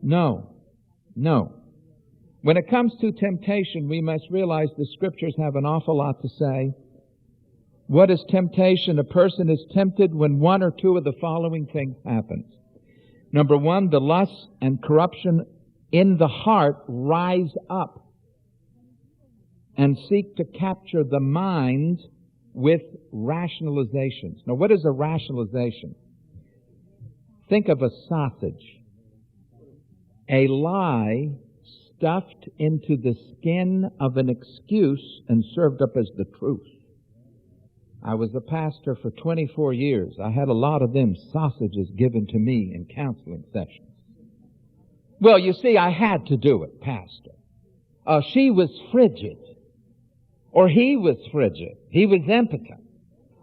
No. No. When it comes to temptation, we must realize the Scriptures have an awful lot to say. What is temptation? A person is tempted when one or two of the following things happens. Number one, the lust and corruption in the heart rise up and seek to capture the mind with rationalizations. Now, what is a rationalization? Think of a sausage. A lie stuffed into the skin of an excuse and served up as the truth. I was a pastor for 24 years. I had a lot of them sausages given to me in counseling sessions. Well, you see, I had to do it, Pastor. She was frigid. Or he was frigid. He was impotent.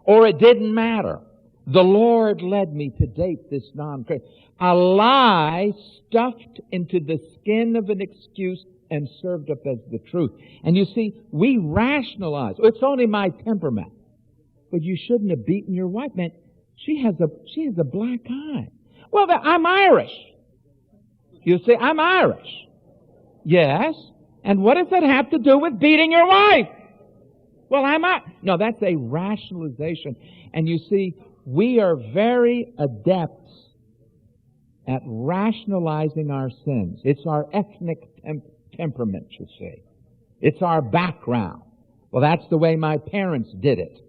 Or it didn't matter. The Lord led me to date this non-Christian. A lie stuffed into the skin of an excuse and served up as the truth. And you see, we rationalize. It's only my temperament. But you shouldn't have beaten your wife, man. She has a black eye. Well, I'm Irish. You see, I'm Irish. Yes. And what does that have to do with beating your wife? Well, no, that's a rationalization. And you see, we are very adept at rationalizing our sins. It's our ethnic temperament, you see. It's our background. Well, that's the way my parents did it.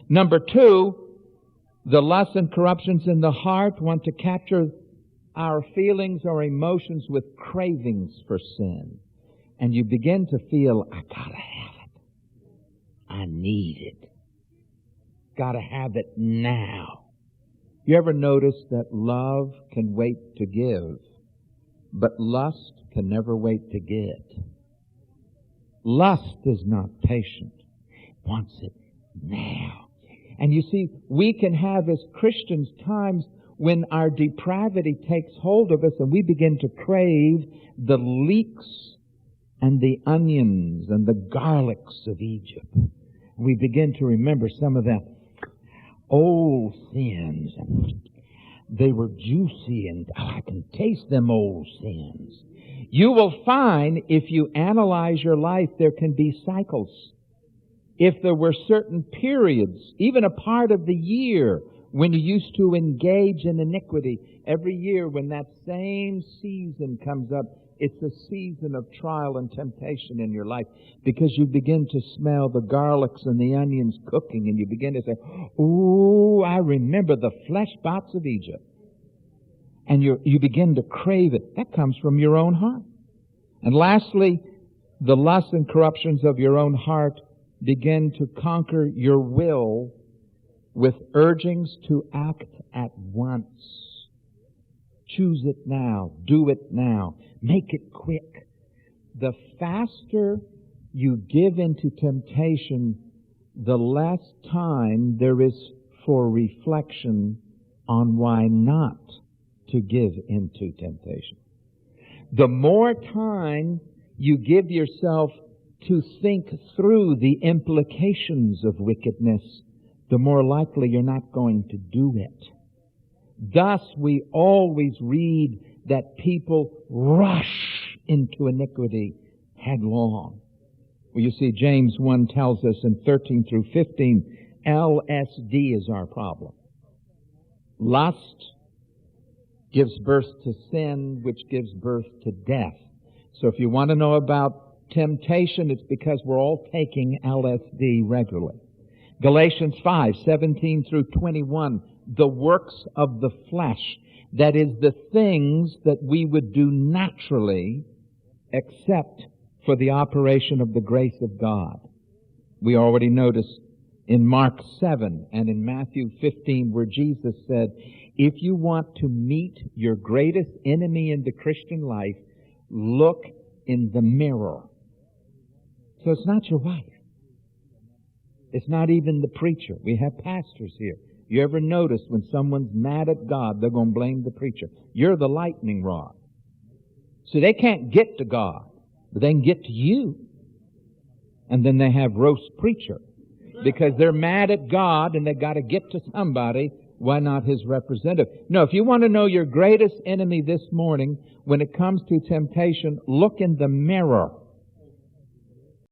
Number two, the lust and corruptions in the heart want to capture our feelings or emotions with cravings for sin. And you begin to feel, I gotta have it. I need it. Gotta have it now. You ever notice that love can wait to give, but lust can never wait to get? Lust is not patient. It wants it now. And you see, we can have as Christians times when our depravity takes hold of us and we begin to crave the leeks and the onions and the garlics of Egypt. We begin to remember some of the old sins. They were juicy and I can taste them old sins. You will find if you analyze your life, there can be cycles. If there were certain periods, even a part of the year, when you used to engage in iniquity, every year when that same season comes up, it's a season of trial and temptation in your life because you begin to smell the garlics and the onions cooking and you begin to say, "Ooh, I remember the flesh pots of Egypt." And you begin to crave it. That comes from your own heart. And lastly, the lusts and corruptions of your own heart begin to conquer your will with urgings to act at once. Choose it now. Do it now. Make it quick. The faster you give into temptation, the less time there is for reflection on why not to give into temptation. The more time you give yourself to think through the implications of wickedness, the more likely you're not going to do it. Thus, we always read that people rush into iniquity headlong. Well, you see, James 1 tells us in 13 through 15, LSD is our problem. Lust gives birth to sin, which gives birth to death. So if you want to know about temptation, it's because we're all taking LSD regularly. Galatians 5:17 through 21, the works of the flesh, that is the things that we would do naturally except for the operation of the grace of God. We already noticed in Mark 7 and in Matthew 15 where Jesus said, if you want to meet your greatest enemy in the Christian life, look in the mirror. So it's not your wife. It's not even the preacher. We have pastors here. You ever notice when someone's mad at God, they're going to blame the preacher. You're the lightning rod. So they can't get to God, but they can get to you. And then they have roast preacher because they're mad at God and they got to get to somebody Why not his representative? No, if you want to know your greatest enemy this morning when it comes to temptation, look in the mirror.